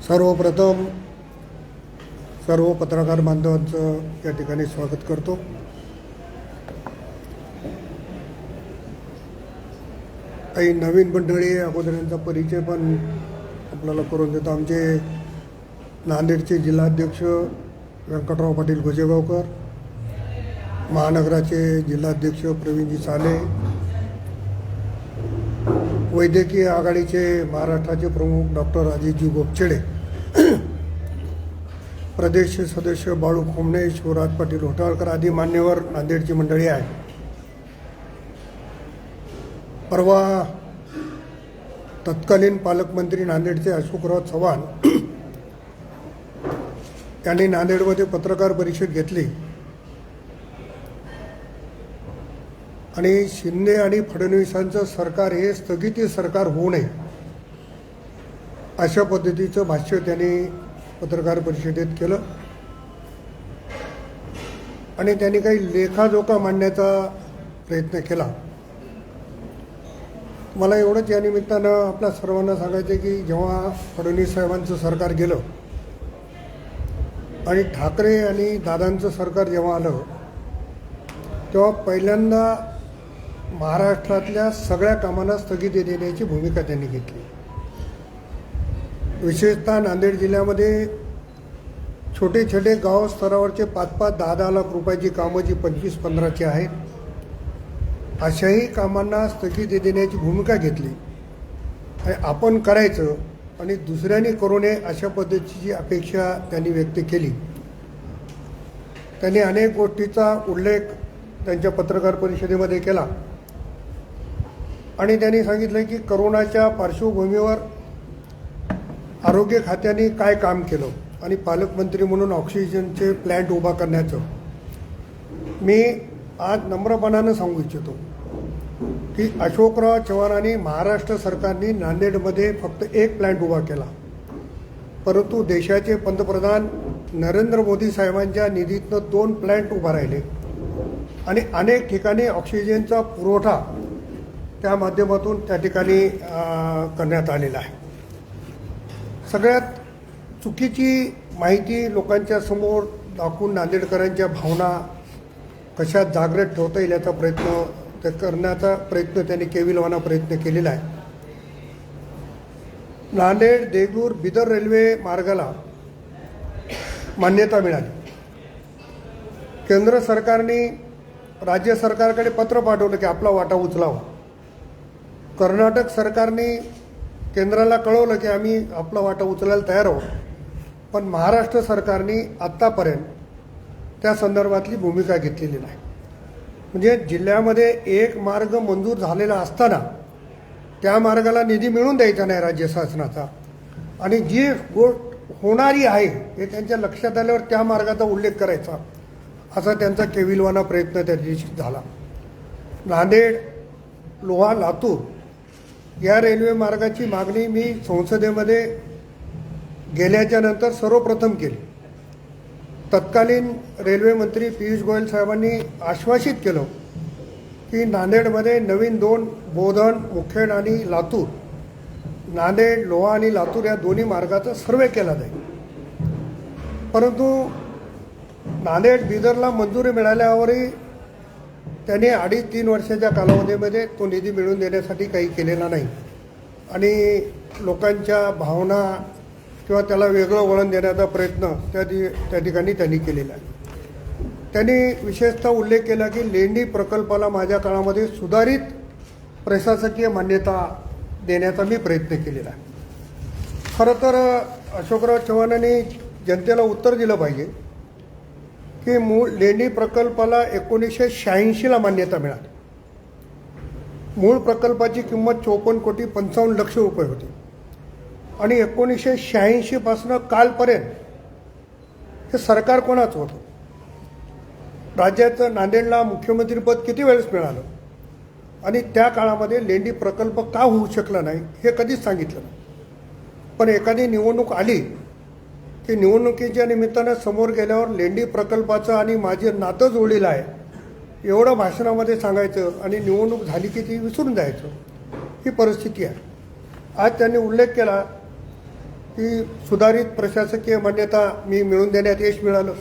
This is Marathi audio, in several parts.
सर्वप्रथम सर्व पत्रकार बांधवांचं या ठिकाणी स्वागत करतो। काही नवीन मंडळी अगोदर यांचा परिचय पण आपल्याला करून देतो। आमचे नांदेडचे जिल्हाध्यक्ष व्यंकटराव पाटील गोजेगावकर, महानगराचे जिल्हाध्यक्ष प्रवीणजी साले, वैद्यकीय आघाडीचे महाराष्ट्राचे प्रमुख डॉक्टर अजितजी गोपछेडे, प्रदेश सदस्य बाळू खोमणे, शिवराज पाटील होटाळकर आदी मान्यवर नांदेडची मंडळी आहे। परवा तत्कालीन पालकमंत्री नांदेडचे अशोकराव चव्हाण यांनी नांदेडमध्ये पत्रकार परिषद घेतली आणि शिंदे आणि फडणवीसांचं सरकार हे स्थगिती सरकार होऊ नये अशा पद्धतीचं भाष्य त्यांनी पत्रकार परिषदेत केलं आणि त्यांनी काही लेखाजोखा मांडण्याचा प्रयत्न केला। मला एवढंच या निमित्तानं आपल्या सर्वांना सांगायचं की जेव्हा फडणवीस साहेबांचं सरकार गेलं आणि ठाकरे आणि दादांचं सरकार जेव्हा आलं तेव्हा पहिल्यांदा महाराष्ट्रातल्या सगळ्या कामांना स्थगिती देण्याची भूमिका त्यांनी घेतली। विशेषतः नांदेड जिल्ह्यामध्ये छोटे छोटे गाव स्तरावरचे 5-5, 10-10 लाख रुपयाची कामं जी 25-15ची आहेत, अशाही कामांना स्थगिती देण्याची भूमिका घेतली आणि आपण करायचं आणि दुसऱ्यांनी करू नये अशा पद्धतीची अपेक्षा त्यांनी व्यक्त केली। त्यांनी अनेक गोष्टीचा उल्लेख त्यांच्या पत्रकार परिषदेमध्ये केला आणि त्यांनी सांगितलं की करोनाच्या पार्श्वभूमीवर आरोग्य खात्याने काय काम केलं आणि पालकमंत्री म्हणून ऑक्सिजनचे प्लॅन्ट उभा करण्याचं मी आज नम्रपणानं सांगू इच्छितो की अशोकराव चव्हाणांनी महाराष्ट्र सरकारने नांदेडमध्ये फक्त एक प्लॅन्ट उभा केला, परंतु देशाचे पंतप्रधान नरेंद्र मोदी साहेबांच्या निधीतनं 2 प्लॅन्ट उभा राहिले आणि अनेक ठिकाणी ऑक्सिजनचा पुरवठा त्या माध्यमातून त्या ठिकाणी करण्यात आलेला आहे। सगळ्यात चुकीची माहिती लोकांच्या समोर दाखवून नांदेडकरांच्या भावना कशा जागृत ठेवता येईल याचा करण्याचा प्रयत्न त्यांनी केविलवाना प्रयत्न केलेला आहे। नांदेड देगलूर बिदर रेल्वे मार्गाला मान्यता मिळाली। केंद्र सरकारने राज्य सरकारकडे पत्र पाठवलं की आपला वाटा उचलावा। कर्नाटक सरकारने केंद्राला कळवलं की आम्ही आपला वाटा उचलायला तयार आहोत, पण महाराष्ट्र सरकारने आत्तापर्यंत त्या संदर्भातली भूमिका घेतलेली नाही। म्हणजे जिल्ह्यामध्ये एक मार्ग मंजूर झालेला असताना त्या मार्गाला निधी मिळून द्यायचा नाही राज्य शासनाचा आणि जी गोष्ट होणारी आहे हे त्यांच्या लक्षात आल्यावर त्या मार्गाचा उल्लेख करायचा असा त्यांचा केविलवाना प्रयत्न त्या दिवशी झाला। नांदेड लोहा लातूर या रेल्वे मार्गाची मागणी मी संसदेमध्ये गेल्याच्या नंतर सर्वप्रथम केली। तत्कालीन रेल्वे मंत्री पियुष गोयल साहेबांनी आश्वासित केलं की नांदेडमध्ये नवीन 2 बोधन, मुखेड आणि लातूर, नांदेड लोहा आणि लातूर या दोन्ही मार्गाचा सर्वे केला जाईल। परंतु नांदेड बिदरला मंजुरी मिळाल्यावरही त्याने 2.5-3 वर्षाच्या कालावधीमध्ये तो निधी मिळवून देण्यासाठी काही केलेला नाही आणि लोकांच्या भावना किंवा त्याला वेगळं वळण देण्याचा प्रयत्न त्या ठिकाणी त्यांनी केलेला आहे। त्यांनी विशेषतः उल्लेख केला की लेंडी प्रकल्पाला माझ्या काळामध्ये सुधारित प्रशासकीय मान्यता देण्याचा मी प्रयत्न केलेला आहे। खरं तर अशोकराव चव्हाणांनी जनतेला उत्तर दिलं पाहिजे की मूळ लेंडी प्रकल्पाला 1986ला मान्यता मिळाली। मूळ प्रकल्पाची किंमत 54,55,00,000 रुपये होती आणि 1986 पासून कालपर्यंत हे सरकार कोणाचं होतं? राज्याचं नांदेडला मुख्यमंत्रीपद किती वेळेस मिळालं आणि त्या काळामध्ये लेंडी प्रकल्प का होऊ शकला नाही हे कधीच सांगितलं नाही। पण एखादी निवडणूक आली की निवडणुकीच्या निमित्तानं समोर गेल्यावर लेंडी प्रकल्पाचं आणि माझे नातं जोडलेलं आहे एवढं भाषणामध्ये सांगायचं आणि निवडणूक झाली की ती विसरून जायचं, ही परिस्थिती आहे। आज त्यांनी उल्लेख केला की सुधारित प्रशासकीय मान्यता मी मिळवून देण्यात यश मिळालं.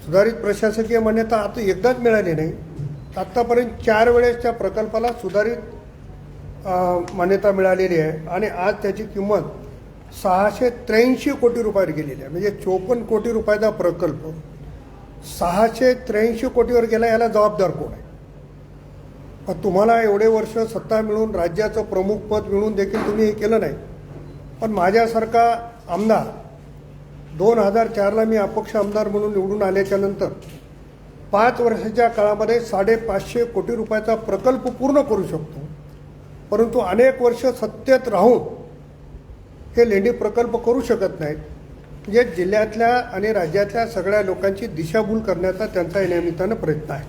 सुधारित प्रशासकीय मान्यता आता एकदाच मिळाली नाही, आत्तापर्यंत 4 वेळेस त्या प्रकल्पाला सुधारित मान्यता मिळालेली आहे आणि आज त्याची किंमत 683 कोटी रुपयावर गेलेली आहे. म्हणजे 54 कोटी रुपयाचा प्रकल्प 683 कोटीवर गेला. याला जबाबदार कोण आहे? पण तुम्हाला एवढे वर्ष सत्ता मिळून राज्याचं प्रमुख पद मिळून देखील तुम्ही हे केलं नाही. पण माझ्यासारखा आमदार 2004ला मी अपक्ष आमदार म्हणून निवडून आल्याच्यानंतर 5 वर्षाच्या काळामध्ये 550 कोटी रुपयाचा प्रकल्प पूर्ण करू शकतो. परंतु अनेक वर्ष सत्तेत राहून हे लेंडी प्रकल्प करू शकत नाहीत. म्हणजे जिल्ह्यातल्या आणि राज्यातल्या सगळ्या लोकांची दिशाभूल करण्याचा त्यांचा या निमित्तानं प्रयत्न आहे.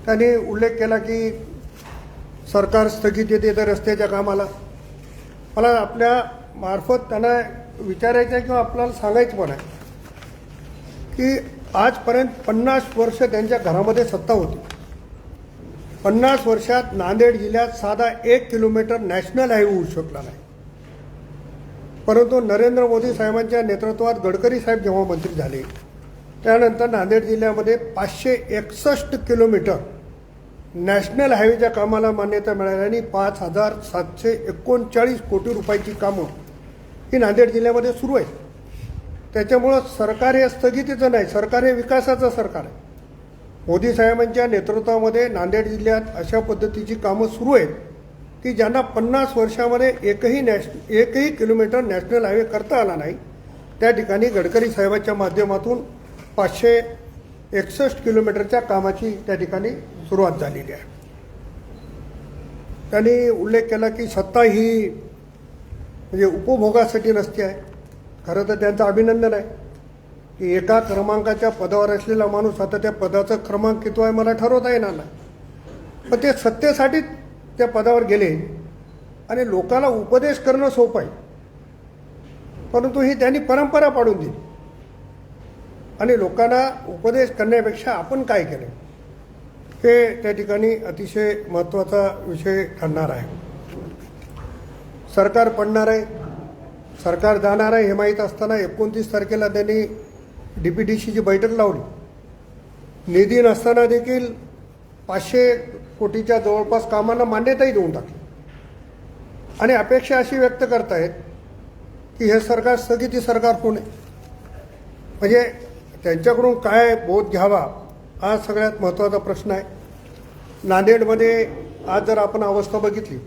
त्यांनी उल्लेख केला की सरकार स्थगिती देते रस्त्याच्या कामाला. मला आपल्या मार्फत त्यांना विचारायचं आहे किंवा आपल्याला सांगायचं पण आहे की आजपर्यंत 50 वर्ष त्यांच्या घरामध्ये सत्ता होती. 50 वर्षात नांदेड जिल्ह्यात साधा 1 किलोमीटर नॅशनल हायवे होऊ शकला नाही. परंतु नरेंद्र मोदी साहेबांच्या नेतृत्वात गडकरी साहेब जेव्हा मंत्री झाले त्यानंतर नांदेड जिल्ह्यामध्ये 561 किलोमीटर नॅशनल हायवेच्या कामाला मान्यता मिळाल्याने 5,739 कोटी रुपयाची कामं ही नांदेड जिल्ह्यामध्ये सुरू आहेत. त्याच्यामुळं सरकार हे स्थगितीचं नाही, सरकार हे विकासाचं सरकार आहे. मोदी साहेबांच्या नेतृत्वामध्ये नांदेड जिल्ह्यात अशा पद्धतीची कामं सुरू आहेत की ज्यांना 50 वर्षामध्ये एकही किलोमीटर नॅशनल हायवे करता आला नाही. त्या ठिकाणी गडकरी साहेबांच्या माध्यमातून 561 किलोमीटरच्या कामाची त्या ठिकाणी सुरुवात झालेली आहे. त्यांनी उल्लेख केला की सत्ता ही म्हणजे उपभोगासाठी नसते आहे. खरं तर त्यांचं अभिनंदन आहे की एका क्रमांकाच्या पदावर असलेला माणूस आता त्या पदाचा क्रमांक किती आहे मला ठरवता येणार नाही. पण ते सत्तेसाठी त्या पदावर गेले आणि लोकांना उपदेश करणं सोपं आहे. परंतु ही त्यांनी परंपरा पाडून दिली आणि लोकांना उपदेश करण्यापेक्षा आपण काय केलं हे त्या ठिकाणी अतिशय महत्त्वाचा विषय ठरणार आहे. सरकार पडणार आहे, सरकार जाणार आहे हे माहीत असताना 29 तारखेला त्यांनी DPDCची बैठक लावली. निधी नसताना देखील 500 कोटीच्या जवळपास कामांना मान्यताही देऊन टाकली आणि अपेक्षा अशी व्यक्त करतायत की हे सरकार स्थगिती सरकार कोण आहे. म्हणजे त्यांच्याकडून काय बोध घ्यावा हा सगळ्यात महत्त्वाचा प्रश्न आहे. नांदेडमध्ये आज जर आपण अवस्था बघितली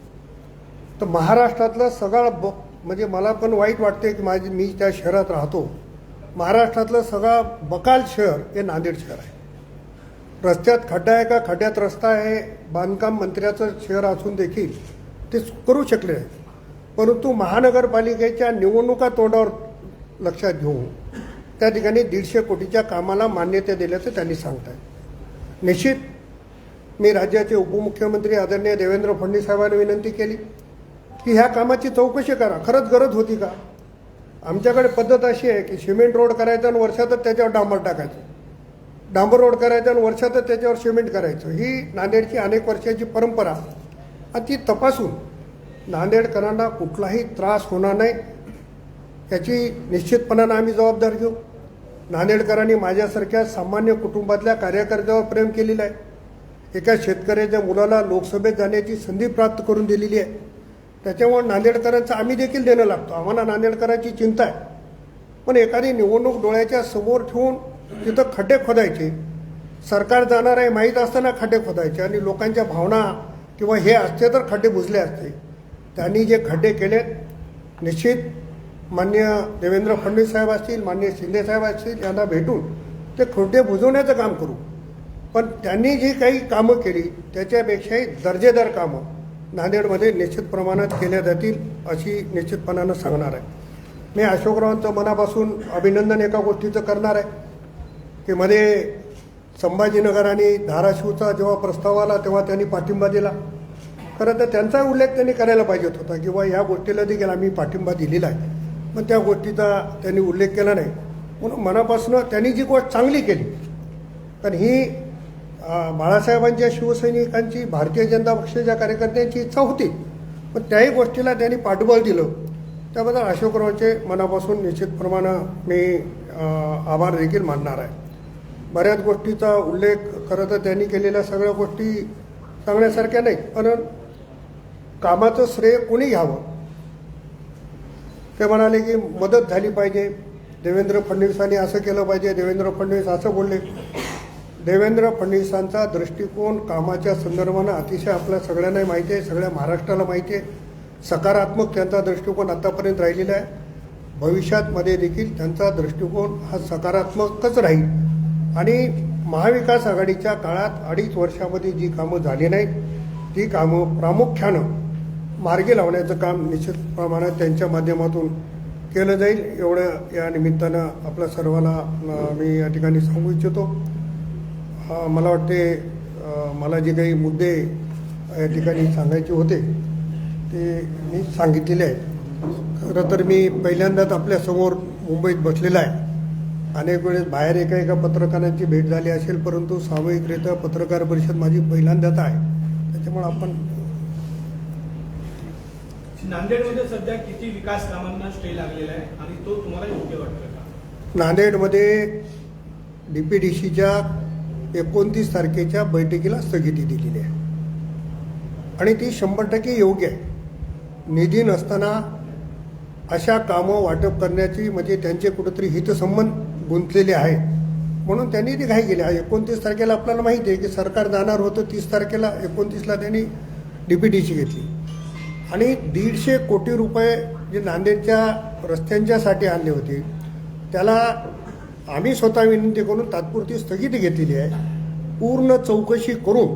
तर महाराष्ट्रातलं सगळं म्हणजे मला पण वाईट वाटते की मी त्या शहरात राहतो. महाराष्ट्रातलं सगळं बकाल शहर हे नांदेड शहर आहे. रस्त्यात खड्डा आहे का खड्ड्यात रस्ता आहे बांधकाम मंत्र्याचं शहर असून देखील ते करू शकले नाही. परंतु महानगरपालिकेच्या निवडणुका तोंडावर लक्षात घेऊन त्या ठिकाणी 150 कोटीच्या कामाला मान्यता दिल्याचं त्यांनी सांगताय. निश्चित मी राज्याचे उपमुख्यमंत्री आदरणीय देवेंद्र फडणवीस साहेबांनी विनंती केली की ह्या कामाची चौकशी करा. खरंच गरज होती का? आमच्याकडे पद्धत अशी आहे की सिमेंट रोड करायचा आणि वर्षातच त्याच्यावर डांबर टाकायचं, डांबर रोड करायचा आणि वर्षातच त्याच्यावर सिमेंट करायचं. ही नांदेडची अनेक वर्षाची परंपरा आणि ती तपासून नांदेडकरांना कुठलाही त्रास होणार नाही याची निश्चितपणानं आम्ही जबाबदारी घेऊ. नांदेडकरांनी माझ्यासारख्या सामान्य कुटुंबातल्या कार्यकर्त्यावर प्रेम केलेलं आहे. एका शेतकऱ्याच्या मुलाला लोकसभेत जाण्याची संधी प्राप्त करून दिलेली आहे. त्याच्यामुळे नांदेडकरांचं आम्ही देखील देणं लागतो. आम्हाला नांदेडकरांची चिंता आहे. पण एखादी निवडणूक डोळ्याच्या समोर ठेवून तिथं खड्डे खोदायचे, सरकार जाणार आहे माहीत असताना खड्डे खोदायचे आणि लोकांच्या भावना किंवा हे असते तर खड्डे बुजले असते. त्यांनी जे खड्डे केलेत निश्चित माननीय देवेंद्र फडणवीस साहेब असतील, माननीय शिंदे साहेब असतील यांना भेटून ते खड्डे बुजवण्याचं काम करू. पण त्यांनी जी काही कामं केली त्याच्यापेक्षाही दर्जेदार कामं नांदेडमध्ये निश्चित प्रमाणात केल्या जातील अशी निश्चितपणानं सांगणार आहे. मी अशोकरावांचं मनापासून अभिनंदन एका गोष्टीचं करणार आहे की मध्ये संभाजीनगर आणि धाराशिवचा जेव्हा प्रस्ताव आला तेव्हा त्यांनी पाठिंबा दिला. खरं तर त्यांचा उल्लेख त्यांनी करायला पाहिजेत होता किंवा या गोष्टीला देखील आम्ही पाठिंबा दिलेला आहे. पण त्या गोष्टीचा त्यांनी उल्लेख केला नाही. म्हणून मनापासून त्यांनी जी गोष्ट चांगली केली कारण ही बाळासाहेबांच्या शिवसैनिकांची भारतीय जनता पक्षाच्या कार्यकर्त्यांची इच्छा होती. पण त्याही गोष्टीला त्यांनी पाठबळ दिलं त्याबद्दल अशोकरावांचे मनापासून निश्चितप्रमाणे मी आभार देखील मानणार आहे. बऱ्याच गोष्टीचा उल्लेख खरं तर त्यांनी केलेल्या सगळ्या गोष्टी सांगण्यासारख्या नाहीत, पण कामाचं श्रेय कोणी घ्यावं. ते म्हणाले की मदत झाली पाहिजे, देवेंद्र फडणवीसांनी असं केलं पाहिजे, देवेंद्र फडणवीस असं बोलले. देवेंद्र फडणवीसांचा दृष्टिकोन कामाच्या संदर्भानं अतिशय आपल्या सगळ्यांना माहिती आहे, सगळ्या महाराष्ट्राला माहिती आहे. सकारात्मक त्यांचा दृष्टिकोन आत्तापर्यंत राहिलेला आहे. भविष्यातमध्ये देखील त्यांचा दृष्टिकोन हा सकारात्मकच राहील. आणि महाविकास आघाडीच्या काळात 2.5 वर्षामध्ये जी कामं झाली नाहीत ती कामं प्रामुख्यानं मार्गी लावण्याचं काम निश्चित प्रमाणात त्यांच्या माध्यमातून केलं जाईल, एवढं या निमित्तानं आपल्या सर्वांना मी या ठिकाणी सांगू इच्छितो. मला वाटते मला जे काही मुद्दे या ठिकाणी सांगायचे होते ते मी सांगितलेले आहेत. खरं तर मी पहिल्यांदाच आपल्यासमोर मुंबईत बसलेला आहे. अनेक वेळेस बाहेर एका पत्रकारांची भेट झाली असेल, परंतु सामूहिकरित्या पत्रकार परिषद माझी पहिल्यांदाच आहे. त्याच्यामुळे आपण नांदेडमध्ये सध्या किती विकास कामांना स्टे लागलेला आहे आणि तो तुम्हाला योग्य वाटतो का? नांदेडमध्ये DPDCच्या 29 तारखेच्या बैठकीला स्थगिती दिलेली आहे आणि ती 100% योग्य आहे. निधी नसताना अशा कामं वाटप करण्याची म्हणजे त्यांचे कुठेतरी हितसंबंध गुंतलेले आहेत, म्हणून त्यांनी ती घाई केली. 29 तारखेला आपल्याला माहिती आहे की सरकार जाणार होतं, 30 तारखेला 29ला त्यांनी DPDC घेतली आणि 150 कोटी रुपये जे नांदेडच्या रस्त्यांच्यासाठी आणले होते त्याला आम्ही स्वतः विनंती करून तात्पुरती स्थगिती घेतलेली आहे. पूर्ण चौकशी करून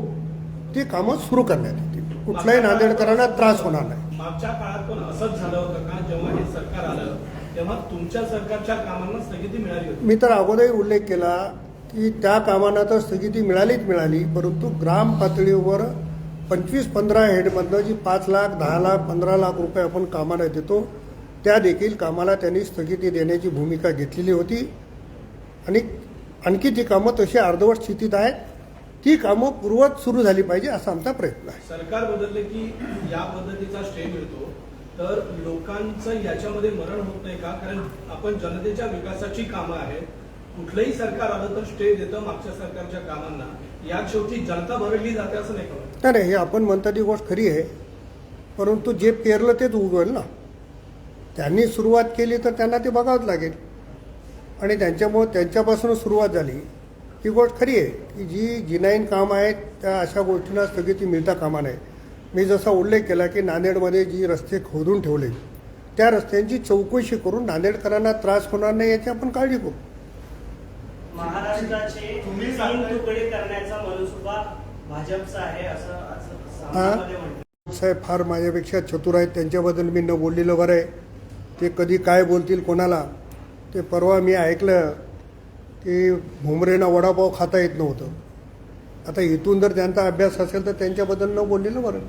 ती कामं सुरू करण्यात येतील. कुठल्याही नांदेडकरांना त्रास होणार नाही. मागच्या काळात पण असंच झालं होतं का? जेव्हा हे सरकार आलं तेव्हा तुमच्या सरकारच्या कामांना स्थगिती मिळाली होती? मी तर अगोदरही उल्लेख केला की त्या कामांना तर स्थगिती मिळाली, परंतु ग्राम पातळीवर 25-15 हेडमधनं जी 5 लाख 10 लाख 15 लाख रुपये आपण कामाला देतो त्या देखील कामाला त्यांनी स्थगिती देण्याची भूमिका घेतलेली होती. आणि आणखी ती कामं तशी अर्धवट स्थितीत आहेत. ती कामं पूर्वत सुरू झाली पाहिजे असा आमचा प्रयत्न आहे. सरकार बदलले की या पद्धतीचा स्टे मिळतो, तर लोकांचं याच्यामध्ये मरण होत नाही का? कारण आपण जनतेच्या विकासाची कामं आहेत, कुठलंही सरकार आलं तर स्टे देतं मागच्या सरकारच्या कामांना. यात शेवटी जनता भरडली जाते असं नाही का? नाही, हे आपण म्हणता ती गोष्ट खरी आहे, परंतु जे पेरलं तेच उगवेल ना. त्यांनी सुरुवात केली तर त्यांना ते बघावंच लागेल आणि त्यांच्यापासून सुरुवात झाली ही गोष्ट खरी आहे की जी जिनाईन कामं आहेत त्या अशा गोष्टींना स्थगिती मिळता कामा नये. मी जसा उल्लेख केला की नांदेडमध्ये जी रस्ते खोदून ठेवले त्या रस्त्यांची चौकशी करून नांदेडकरांना त्रास होणार नाही याची आपण काळजी करू. महाराष्ट्राचे 3 तुकडे करण्याचा मनसुबा भाजपचा आहे असं साहेब फार माझ्यापेक्षा चतुर आहेत, त्यांच्याबद्दल मी न बोललेलं बरं आहे. ते कधी काय बोलतील कोणाला. ते परवा मी ऐकलं की भुमरेंना वडापाव खाता येत नव्हतं. आता इथून जर त्यांचा अभ्यास असेल तर त्यांच्याबद्दल न बोललेलं बरं.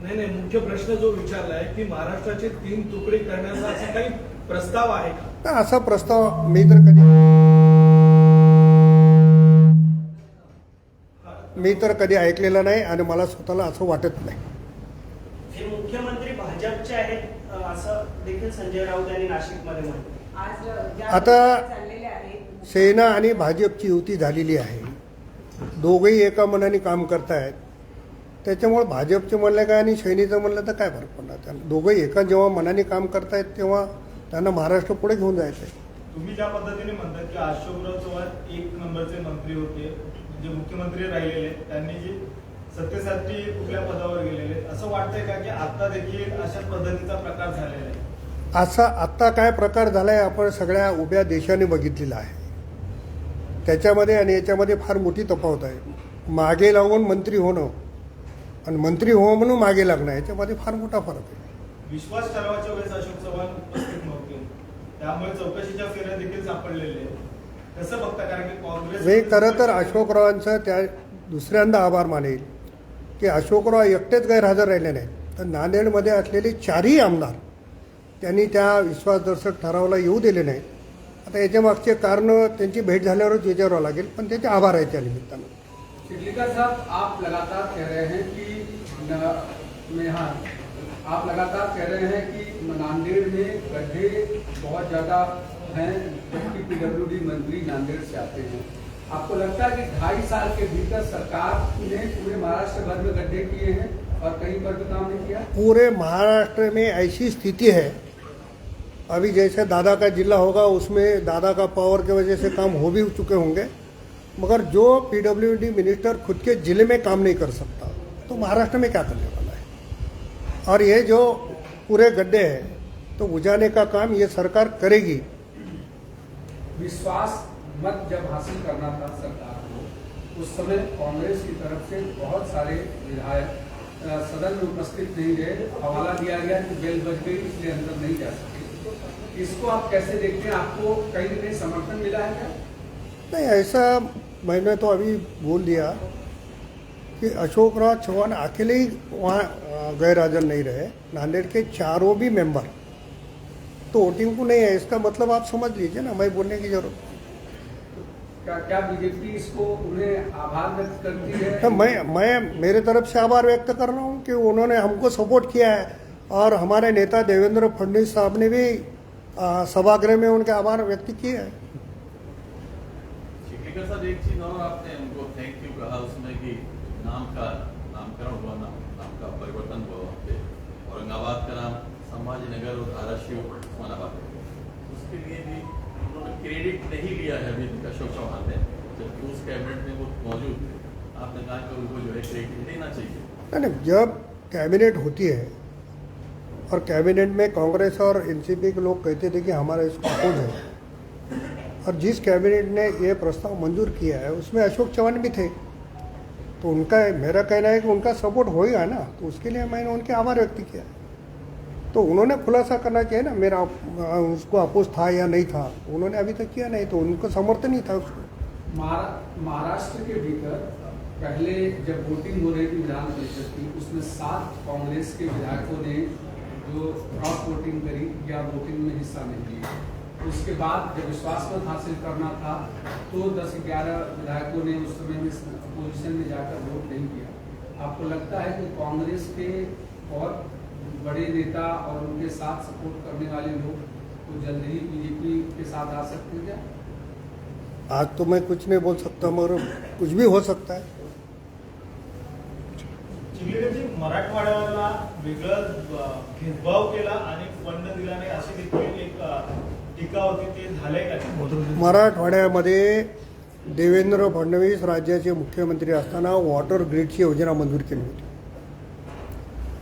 नाही, मुख्य प्रश्न जो विचारला आहे की महाराष्ट्राचे 3 तुकडे करण्याचा असा काही प्रस्ताव आहे का? असा प्रस्ताव मी तर कधी ऐकलेला नाही आणि मला स्वतःला असं वाटत नाही. हे मुख्यमंत्री भाजपचे आहेत असं देखील संजय राऊत यांनी नाशिकमध्ये म्हटलं. आता सेना आणि भाजपची युती झालेली आहे, दोघेही एका मनाने काम करतायत. त्याच्यामुळे भाजपचे म्हणलं काय आणि सैनीचं म्हणलं तर काय फरक पडणार. त्यांना दोघंही एका जेव्हा मनाने काम करतायत तेव्हा त्यांना महाराष्ट्र पुढे घेऊन जायचं आहे. तुम्ही ज्या पद्धतीने म्हणतात की अशोकराव चव्हाण 1 नंबरचे मंत्री होते, जे मुख्यमंत्री राहिलेले, त्यांनी जी सत्तेसाठी कुठल्या पदावर गेलेले, असं वाटतंय का की आता देखील अशाच पद्धतीचा प्रकार झालेला आहे? असा आत्ता काय प्रकार झाला आहे आपण सगळ्या उभ्या देशाने बघितलेला आहे. त्याच्यामध्ये आणि याच्यामध्ये फार मोठी तफावत आहे. मागे लागून मंत्री होणं आणि मंत्री हो म्हणून मागे लागणं याच्यामध्ये फार मोठा फरक आहे. विश्वास ठरवायच्या वेळेस अशोक चव्हाण उपस्थित नव्हते, त्यामुळे चौकशीच्या फेऱ्या देखील सापडलेले आहेत. कसं बघता? कारण की काँग्रेस मी खरं तर अशोकरावांचं त्या दुसऱ्यांदा आभार मानेल की अशोकराव एकटेच गैरहजर राहिले नाहीत, तर नांदेडमध्ये असलेले 4ही आमदार त्यांनी त्या विश्वासदर्शक ठरावाला येऊ दिले नाहीत. आता याच्या मागचे कारण त्यांची भेट झाल्यावरच विचारावं लागेल, पण त्याचे आभार आहेत त्या निमित्तानं. चिखलीकर साहब, आप लगातार कह रहे हैं कि नांदेड़ में गड्ढे बहुत ज्यादा हैं, जबकि पीडब्ल्यूडी मंत्री नांदेड़ से आते हैं। आपको लगता है कि 2.5 साल के भीतर सरकार ने पूरे महाराष्ट्र भर में गड्ढे किए हैं और कहीं पर भी काम नहीं किया? पूरे महाराष्ट्र में ऐसी स्थिति है, अभी जैसे दादा का जिला होगा उसमें दादा का पावर की वजह से काम हो भी चुके होंगे, मगर जो पीडब्ल्यूडी मिनिस्टर खुद के जिले में काम नहीं कर सकता तो महाराष्ट्र में क्या करने वाला है। और ये जो पूरे गड्ढे हैं तो बुझाने का काम ये सरकार करेगी। विश्वास मत जब हासिल करना था सरकार को, उस समय कांग्रेस की तरफ से बहुत सारे विधायक सदन में उपस्थित नहीं रहे, हवाला दिया गया कि बेल बज गई इसलिए अंदर नहीं जा सके। इसको आप कैसे देखते हैं? आपको कहीं न कहीं समर्थन मिला है क्या? नहीं, ऐसा मैंने तो अभी बोल दिया कि अशोक राज चौहान अकेले ही वहाँ गैर हाजिर नहीं रहे, नांदेड़ के चारों भी मेंबर, तो वोटिंग को नहीं है। इसका मतलब आप समझ लीजिए ना, मैं बोलने की जरूरत क्या बीजेपी इसको उन्हें आभार व्यक्त करती है? तो मैं मेरे तरफ से आभार व्यक्त कर रहा हूँ कि उन्होंने हमको सपोर्ट किया है, और हमारे नेता देवेंद्र फडणवीस साहब ने भी सभागृह में उनके आभार व्यक्त किए हैं। शिक्षिका साहब, एक चीज और आपने उनको थैंक यू कहा उसमें कि नामकरण हुआ, नाम का परिवर्तन हुआ वहाँ पे, औरंगाबाद का नाम संभाजीनगर और धाराशिव उस्मानाबाद, उसके लिए भी उन्होंने क्रेडिट नहीं लिया है अभी तक अशोक चौहान ने, जबकि उस कैबिनेट में वो मौजूद थे। आपने कहा कि उनको जो है क्रेडिट देना चाहिए। नहीं, जब कैबिनेट होती है और कैबिनेट में कांग्रेस और एनसीपी के लोग कहते थे कि हमारा इसको अपोज है, और जिस कैबिनेट ने ये प्रस्ताव मंजूर किया है उसमें अशोक चौहान भी थे, तो उनका मेरा कहना है कि उनका सपोर्ट होएगा ना, तो उसके लिए मैंने उनके आभार व्यक्त किया। तो उन्होंने खुलासा करना चाहिए ना, मेरा उसको अपोज था या नहीं था, उन्होंने अभी तक किया नहीं, तो उनको समर्थन ही था उसको। महाराष्ट्र के भीतर पहले जब वोटिंग हो रही थी विधान परिषद की, उसमें 7 कांग्रेस के विधायकों ने जो क्रॉस वोटिंग करी या वोटिंग में हिस्सा नहीं लिया। उसके बाद जब विश्वास मत हासिल करना था तो 10-11 विधायकों ने उस समय में अपोजिशन में जाकर वोट नहीं किया। आपको लगता है कि कांग्रेस के बहुत बड़े नेता और उनके साथ सपोर्ट करने वाले लोग तो जल्द ही बीजेपी के साथ आ सकते हैं क्या? आज तो मैं कुछ नहीं बोल सकता, मगर कुछ भी हो सकता है। चिखलीकरजी, मराठवाड्याला वेगळं भेदभाव केला आणि फंड दिला नाही अशी देखील एक टीका होती, ते झालंय का? मराठवाड्यामध्ये देवेंद्र फडणवीस राज्याचे मुख्यमंत्री असताना वॉटर ग्रीडची योजना मंजूर केली होती,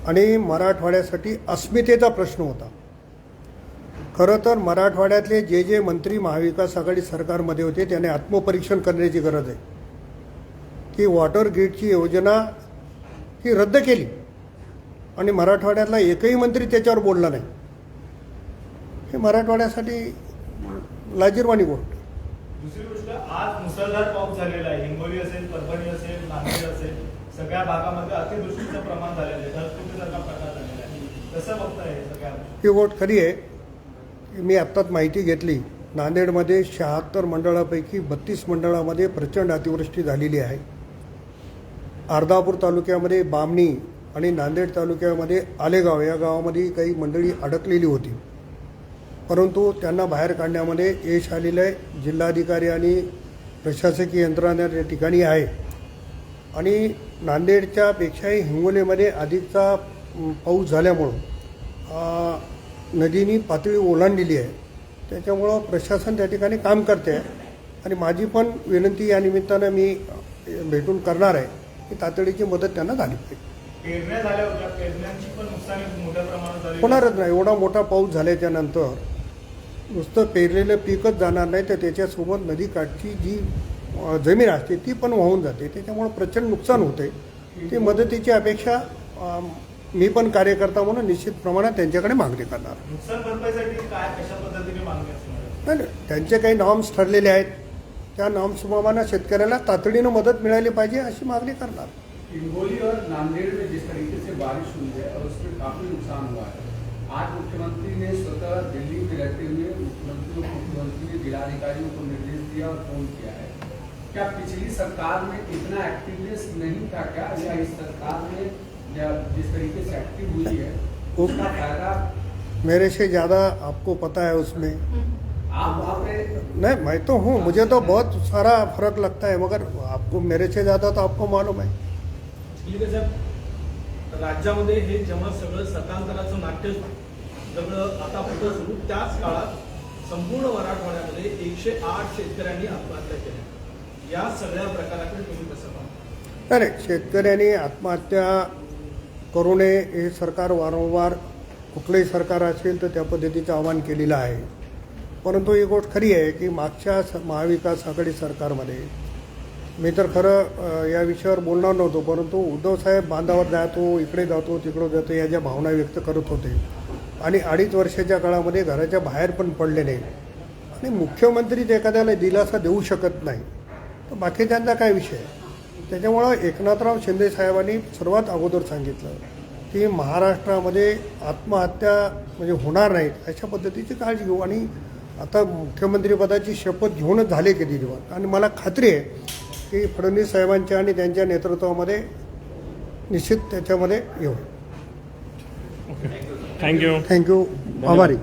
आणि मराठवाड्यासाठी अस्मितेचा प्रश्न होता। खरं तर मराठवाड्यातले जे मंत्री महाविकास आघाडी सरकारमध्ये होते त्याने आत्मपरीक्षण करण्याची गरज आहे की वॉटर ग्रीडची योजना ही रद्द केली आणि मराठवाड्यातला एकही मंत्री त्याच्यावर बोलला नाही। हे मराठवाड्यासाठी लाजिरवाणी गोष्ट। दुसरी गोष्ट, आज मुसळधार पाऊस झालेला आहे, हिंगोली असेल, परभणी असेल, नांदेड असेल, सगळ्या भागामध्ये अतिवृष्टीचं प्रमाण झालेलं आहे, ढगफुटीसारखा प्रकार झालेला आहे। कसं बघताय हे सगळ्या? ही गोष्ट खरी आहे की मी आत्ताच माहिती घेतली, नांदेडमध्ये 76 मंडळापैकी 32 मंडळामध्ये प्रचंड अतिवृष्टी झालेली आहे। अर्धापूर तालुक्यामध्ये बामणी आणि नांदेड तालुक्यामध्ये आलेगाव या गावामध्ये काही मंडळी अडकलेली होती, परंतु त्यांना बाहेर काढण्यामध्ये यश आलेलं आहे। जिल्हाधिकारी आणि प्रशासकीय यंत्रणा त्या ठिकाणी आहे, आणि नांदेडच्या पेक्षाही हिंगोलीमध्ये अधिकचा पाऊस झाल्यामुळं नदीनी पातळी ओलांडलेली आहे, त्याच्यामुळं प्रशासन त्या ठिकाणी काम करते आहे। आणि माझी पण विनंती या निमित्तानं मी भेटून करणार आहे की तातडीची मदत त्यांना झाली पाहिजे। पेरण्या झाल्या होत्या, पेरण्यांची पण नुकसानी मोठ्या प्रमाणात झाली होणारच नाही, एवढा मोठा पाऊस झाल्याच्या नंतर नुसतं पेरलेलं पीकच जाणार नाही, तर त्याच्यासोबत नदीकाठची जी जमीन असते ती पण वाहून जाते, त्याच्यामुळे प्रचंड नुकसान होते। ती मदतीची अपेक्षा मी पण कार्यकर्ता म्हणून निश्चित प्रमाणात त्यांच्याकडे मागणी करणार। नुकसान भरपाईसाठी काय कशा पद्धतीने मागणी असणार? नाही, त्यांचे काही नॉर्म्स ठरलेले आहेत, त्या नॉर्म्सप्रमाणे शेतकऱ्याला तातडीनं मदत मिळाली पाहिजे अशी मागणी करणार। हिंगोली और नांदेड़ में जिस तरीके से बारिश हुई है और उसमें काफी नुकसान हुआ है, आज मुख्यमंत्री ने स्वतः दिल्ली में रहते हुए मुख्यमंत्री ने जिलाधिकारियों को निर्देश दिया और फोन किया है। क्या पिछली सरकार में इतना एक्टिवनेस नहीं था क्या, या इस सरकार में जिस तरीके से एक्टिव हुई है उसका फायदा मेरे से ज़्यादा आपको पता है उसमें। आपने नहीं, मैं तो हूँ, मुझे तो बहुत सारा फर्क लगता है, मगर आपको मेरे से ज़्यादा तो आपको मालूम है। ठीक आहे साहेब, राज्यामध्ये हे जेव्हा सगळं सतांतराचं नाट्य सगळं आता होतं सुरू, त्याच काळात संपूर्ण मराठवाड्यामध्ये 108 शेतकऱ्यांनी आत्महत्या केल्या। या सगळ्या प्रकाराकडे तुम्ही कसं पाहता? नाही, शेतकऱ्यांनी आत्महत्या करू नये हे सरकार वारंवार, कुठलंही सरकार असेल तर त्या पद्धतीचं आवाहन केलेलं आहे। परंतु ही गोष्ट खरी आहे की मागच्या महाविकास आघाडी सरकारमध्ये मी तर खरं या विषयावर बोलणार नव्हतो, परंतु उद्धवसाहेब बांधावर जातो, इकडे जातो, तिकडे जातो, या ज्या भावना व्यक्त करत होते आणि 2.5 वर्षाच्या काळामध्ये घराच्या बाहेर पण पडले नाही आणि मुख्यमंत्रीच एखाद्याला दिलासा देऊ शकत नाही तर बाकीच्यांचा काय विषय? त्याच्यामुळं एकनाथराव शिंदे साहेबांनी सर्वात अगोदर सांगितलं की महाराष्ट्रामध्ये आत्महत्या म्हणजे होणार नाहीत अशा पद्धतीची काळजी घेऊ आणि आता मुख्यमंत्रीपदाची शपथ घेऊनच झाले किती दिवस आणि मला खात्री आहे की फडणवीस साहेबांच्या आणि त्यांच्या नेतृत्वामध्ये निश्चित त्याच्यामध्ये येऊ। थँक्यू. थँक्यू, आभारी।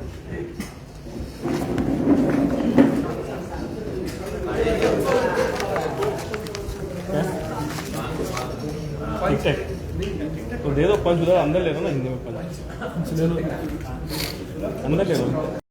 ठीक है, तो दे दो पंच उधर अंदर ले लो ना, हिंदी में पंच अंदर ले लो।